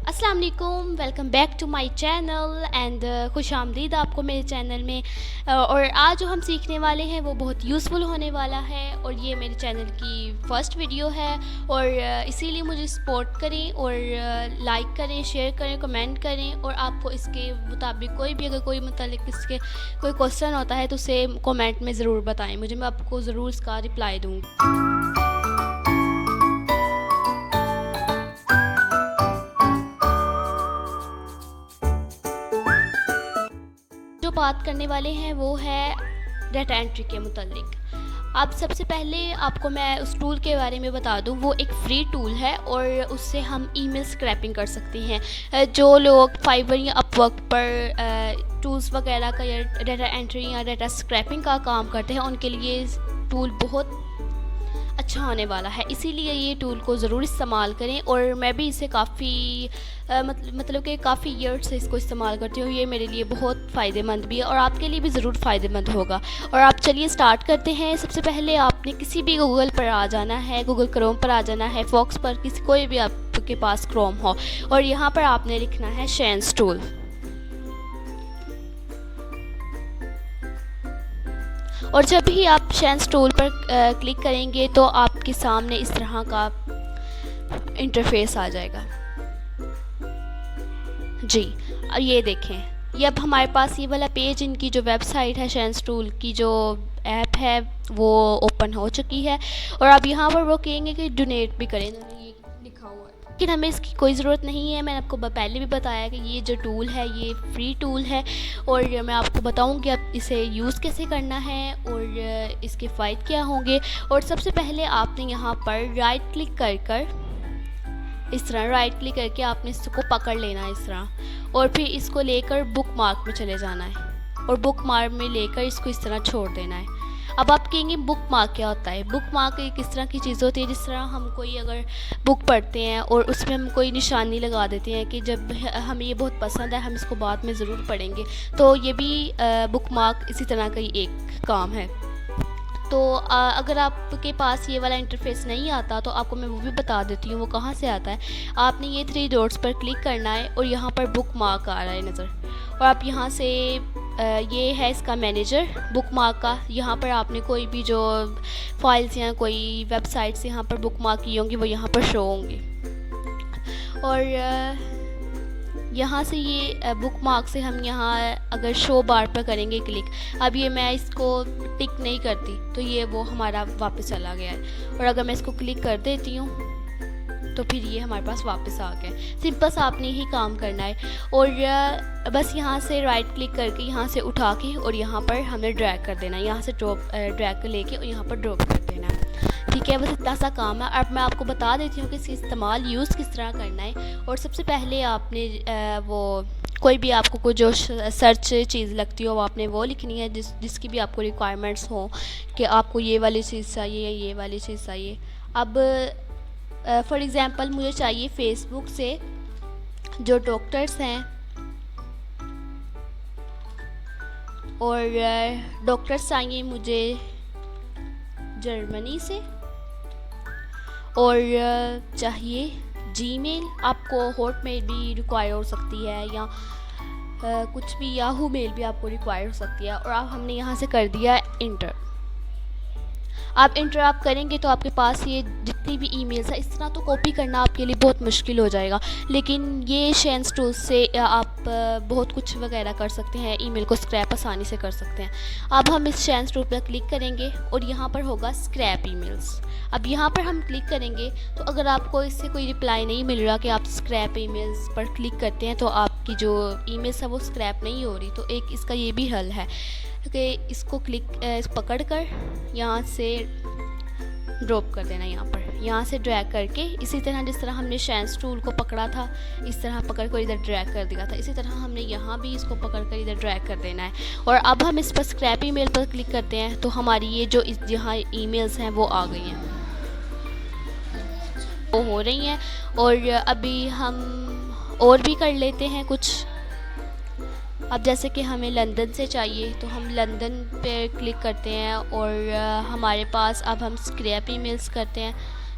अस्सलाम वालेकुम, welcome back to my channel and खुश आमदीद आपको मेरे चैनल में। और आज जो हम सीखने वाले हैं वो बहुत यूज़फुल होने वाला है और ये मेरे चैनल की फ़र्स्ट वीडियो है और इसीलिए मुझे सपोर्ट करें और लाइक करें, शेयर करें, कमेंट करें। और आपको इसके मुताबिक कोई भी अगर कोई मतलब इसके कोई क्वेश्चन होता है तो उसे कमेंट में ज़रूर बताएं मुझे, मैं आपको ज़रूर इसका रिप्लाई दूँगी। जो बात करने वाले हैं वो है डाटा एंट्री के मुतालिक। अब सबसे पहले आपको मैं उस टूल के बारे में बता दूं, वो एक फ्री टूल है और उससे हम ईमेल स्क्रैपिंग कर सकते हैं। जो लोग फाइवर या अपवर्क पर टूल्स वगैरह का या डाटा एंट्री या डाटा स्क्रैपिंग का काम करते हैं उनके लिए टूल बहुत अच्छा होने वाला है, इसीलिए ये टूल को ज़रूर इस्तेमाल करें। और मैं भी इसे काफ़ी मतलब कि काफ़ी ईयर से इसको इस्तेमाल करती हूँ। ये मेरे लिए बहुत फ़ायदेमंद भी है और आपके लिए भी ज़रूर फ़ायदेमंद होगा। और आप चलिए स्टार्ट करते हैं। सबसे पहले आपने किसी भी गूगल पर आ जाना है, गूगल क्रोम पर आ जाना है, फॉक्स पर, किसी कोई भी आपके पास क्रोम हो, और यहाँ पर आपने लिखना है शेंस टूल। और जब भी आप शेंस टूल पर क्लिक करेंगे तो आपके सामने इस तरह का इंटरफेस आ जाएगा जी। अब ये देखें, ये अब हमारे पास ये वाला पेज, इनकी जो वेबसाइट है, शेंस टूल की जो ऐप है वो ओपन हो चुकी है। और अब यहाँ पर वो कहेंगे कि डोनेट भी करें, ये लिखा हुआ है, लेकिन हमें इसकी कोई ज़रूरत नहीं है। मैंने आपको पहले भी बताया कि ये जो टूल है ये फ्री टूल है और मैं आपको बताऊंगी अब इसे यूज़ कैसे करना है और इसके फ़ायदे क्या होंगे। और सबसे पहले आपने यहाँ पर राइट क्लिक कर इस तरह राइट क्लिक करके आपने इसको पकड़ लेना है इस तरह, और फिर इसको लेकर बुक मार्क में चले जाना है और बुक मार्क में लेकर इसको इस तरह छोड़ देना है। अब आप कहेंगे बुक मार्क क्या होता है? बुक मार्क एक इस तरह की चीज़ होती है जिस तरह हम कोई अगर बुक पढ़ते हैं और उसमें हम कोई निशानी लगा देते हैं कि जब हमें ये बहुत पसंद है हम इसको बाद में ज़रूर पढ़ेंगे, तो ये भी बुक मार्क इसी तरह का ही एक काम है। तो अगर आपके पास ये वाला इंटरफेस नहीं आता तो आपको मैं वो भी बता देती हूँ वो कहाँ से आता है। आपने ये 3 डॉट्स पर क्लिक करना है और यहाँ पर बुक मार्क आ रहा है नज़र, और आप यहाँ से ये है इसका मैनेजर बुक मार्क का। यहाँ पर आपने कोई भी जो फाइल्स या कोई वेबसाइट्स यहाँ पर बुक मार्क की होंगी वो यहाँ पर शो होंगी। और यहाँ से ये बुक मार्क से हम यहाँ अगर शो बार पर करेंगे क्लिक, अब ये मैं इसको टिक नहीं करती तो ये वो हमारा वापस चला गया है। और अगर मैं इसको क्लिक कर देती हूँ तो फिर ये हमारे पास वापस आ गया। सिंपल सा आपने ही काम करना है और बस यहाँ से राइट क्लिक करके यहाँ से उठा के और यहाँ पर हमें ड्रैग कर देना है, यहाँ से ड्रैग कर लेके और यहाँ पर ड्रॉप कर देना है। ठीक है, बस इतना सा काम है। अब मैं आपको बता देती हूँ कि इसका इस्तेमाल यूज़ किस तरह करना है। और सबसे पहले आपने वो कोई भी आपको कोई जो सर्च चीज़ लगती हो वो आपने वो लिखनी है जिसकी भी आपको रिक्वायरमेंट्स हो कि आपको ये वाली चीज़ चाहिए या ये वाली चीज़ चाहिए। अब फॉर एग्ज़ाम्पल मुझे चाहिए फेसबुक से जो डॉक्टर्स हैं और डॉक्टर्स चाहिए मुझे जर्मनी से, और चाहिए जीमेल, आपको हॉटमेल भी रिक्वायर हो सकती है या कुछ भी याहू मेल भी आपको रिक्वायर हो सकती है। और अब हमने यहाँ से कर दिया इंटर। आप इंटर आप करेंगे तो आपके पास ये जितनी भी ईमेल्स है, इस तरह तो कॉपी करना आपके लिए बहुत मुश्किल हो जाएगा, लेकिन ये शेंस टूल से आप बहुत कुछ वगैरह कर सकते हैं, ईमेल को स्क्रैप आसानी से कर सकते हैं। अब हम इस शेंस टूल पर क्लिक करेंगे और यहाँ पर होगा स्क्रैप ईमेल्स। अब यहाँ पर हम क्लिक करेंगे तो अगर आपको इससे कोई रिप्लाई नहीं मिल रहा कि आप स्क्रैप ईमेल्स पर क्लिक करते हैं तो आपकी जो ईमेल्स है वो स्क्रैप नहीं हो रही, तो एक इसका ये भी हल है कि इसको पकड़ कर यहाँ से ड्रॉप कर देना, यहाँ से ड्रैग करके इसी तरह जिस तरह हमने शेंस टूल को पकड़ा था इस तरह पकड़ कर इधर ड्रैग कर दिया था, इसी तरह हमने यहाँ भी इसको पकड़ कर इधर ड्रैग कर देना है। और अब हम इस पर स्क्रैप ईमेल पर क्लिक करते हैं तो हमारी ये जो यहाँ ईमेल्स हैं वो आ गई हैं, वो हो रही हैं। और अभी हम और भी कर लेते हैं कुछ। अब जैसे कि हमें लंदन से चाहिए तो हम लंदन पे क्लिक करते हैं और हमारे पास अब हम स्क्रैप ईमेल्स करते हैं